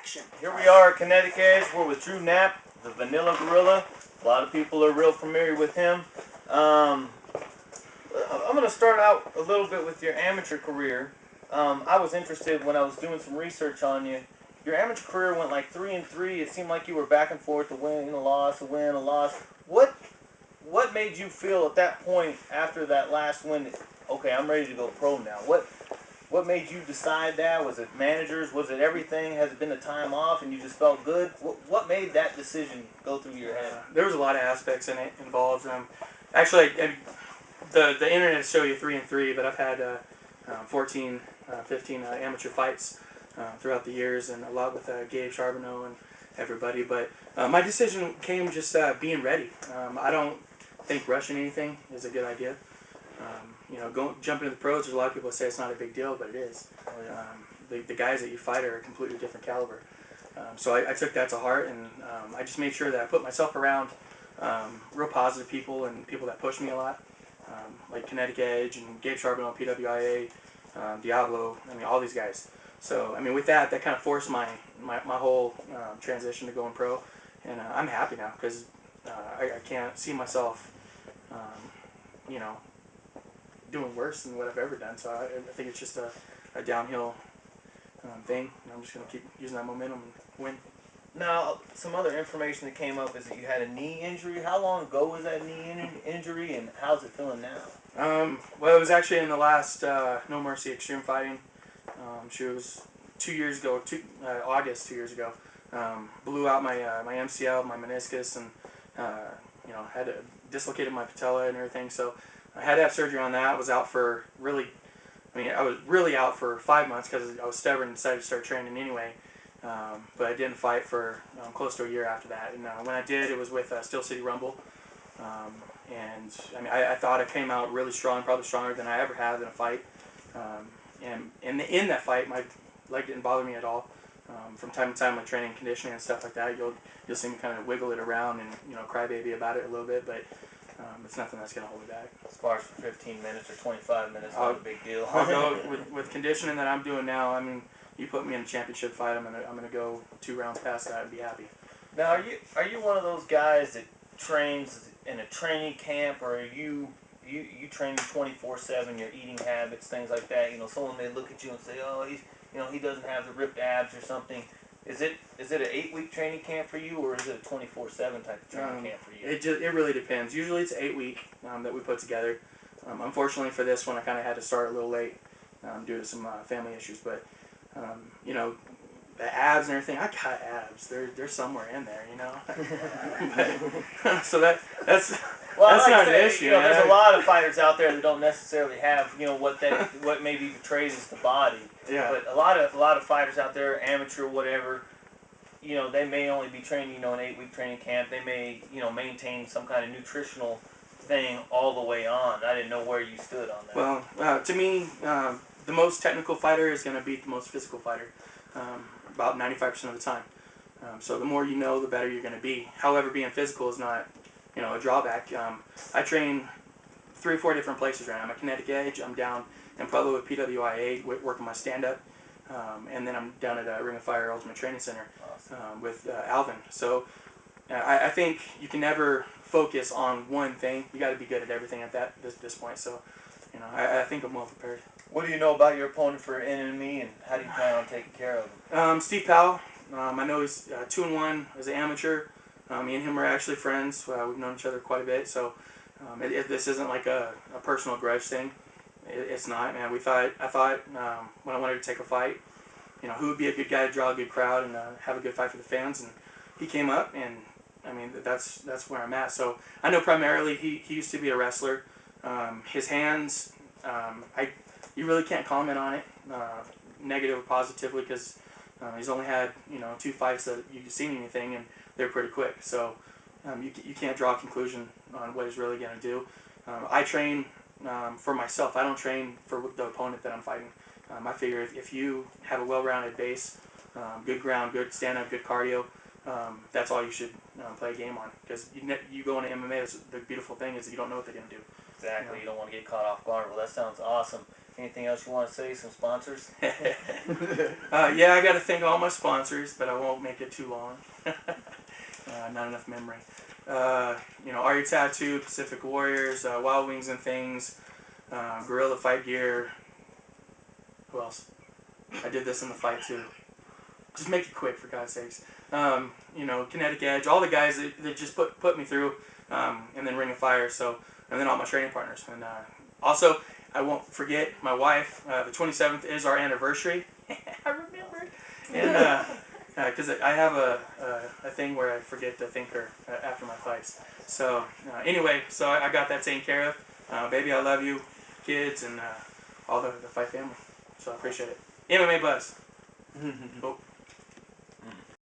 action. Here we are at Kinetic Edge. We're with Knapp, the Vanilla Gorilla. A lot of people are real familiar with him. I'm going to start out a little bit with your amateur career. I was interested when I was doing some research on you. Your amateur career went like 3-3. It seemed like you were back and forth, a win, a loss, a win, a loss. What made you feel at that point after that last win that, okay, I'm ready to go pro now? What made you decide that? Was it managers? Was it everything? Has it been the time off and you just felt good? What made that decision go through your head? There was a lot of aspects in it involved. Actually, the internet show you 3-3, but I've had 14, 15 amateur fights throughout the years, and a lot with Gabe Charbonneau and everybody. But my decision came just being ready. I don't think rushing anything is a good idea. Jumping into the pros, there's a lot of people that say it's not a big deal, but it is. The guys that you fight are a completely different caliber. So I took that to heart, and I just made sure that I put myself around real positive people and people that push me a lot, like Kinetic Edge and Gabe Charbonneau, PWIA, Diablo, all these guys. So, with that kind of forced my whole transition to going pro, and I'm happy now because I can't see myself, doing worse than what I've ever done. So I think it's just a downhill thing. I'm just going to keep using that momentum and win. Now, some other information that came up is that you had a knee injury. How long ago was that knee injury, and how's it feeling now? Well, it was actually in the last No Mercy Extreme Fighting. She was 2 years ago, August 2 years ago. Blew out my MCL, my meniscus, and had dislocated my patella and everything. So I had to have surgery on that. I was out for I was really out for 5 months because I was stubborn and decided to start training anyway. But I didn't fight for close to a year after that. And when I did, it was with Steel City Rumble. I thought I came out really strong, probably stronger than I ever have in a fight. And in that fight, my leg didn't bother me at all. From time to time, my training, conditioning, and stuff like that, you'll see me kind of wiggle it around and cry baby about it a little bit, but it's nothing that's gonna hold me back. As far as for 15 minutes or 25 minutes, not a big deal. I'll go with conditioning that I'm doing now. You put me in a championship fight, I'm gonna go 2 rounds past that and be happy. Now, are you one of those guys that trains in a training camp, or are you train 24/7? Your eating habits, things like that. Someone may look at you and say, "Oh, he doesn't have the ripped abs or something." Is it an 8-week training camp for you, or is it a 24/7 type of training camp for you? It really depends. Usually it's 8-week that we put together. Unfortunately for this one, I kind of had to start a little late due to some family issues. But the abs and everything, I got abs. They're somewhere in there, so that's not an issue. There's a lot of fighters out there that don't necessarily have what may be portrayed as the body. Yeah. But a lot of fighters out there, amateur, whatever, they may only be training, an 8-week training camp. They may, maintain some kind of nutritional thing all the way on. I didn't know where you stood on that. Well, to me, the most technical fighter is going to beat the most physical fighter, about 95% of the time. So the more you know, the better you're going to be. However, being physical is not, a drawback. I train 3 or 4 different places right now. I'm at Kinetic Edge. I'm down in Pueblo with PWIA, working my stand-up. And then I'm down at Ring of Fire Ultimate Training Center with Alvin. So I think you can never focus on one thing. You got to be good at everything at this point. So, I think I'm well prepared. What do you know about your opponent for enemy, and how do you plan on taking care of him? Steve Powell. I know he's 2-1 as an amateur. Me and him are actually friends. We've known each other quite a bit. So this isn't like a personal grudge thing. It's not, man. I thought when I wanted to take a fight, who would be a good guy to draw a good crowd and have a good fight for the fans, and he came up, and that's where I'm at. So I know primarily he used to be a wrestler. His hands, you really can't comment on it, negative or positively, because he's only had 2 fights that you've seen anything, and they're pretty quick. So you can't draw a conclusion on what he's really going to do. I train for myself. I don't train for the opponent that I'm fighting. I figure if you have a well-rounded base, good ground, good stand-up, good cardio, that's all you should play a game on. Because you go into MMA, the beautiful thing is you don't know what they're going to do. Exactly. You don't want to get caught off guard. Well, that sounds awesome. Anything else you want to say? Some sponsors? Yeah, I got to thank all my sponsors, but I won't make it too long. Not enough memory. Arya Tattoo, Pacific Warriors, Wild Wings and Things, Gorilla Fight Gear. Who else? I did this in the fight too. Just make it quick, for God's sakes. Kinetic Edge, all the guys that just put me through, and then Ring of Fire. So, and then all my training partners. And also, I won't forget my wife. The 27th is our anniversary. I remembered. And because I have a thing where I forget to thank her after my fights. So anyway, so I got that taken care of. Baby, I love you, kids, and all the fight family. So I appreciate it. MMA Buzz. Oh.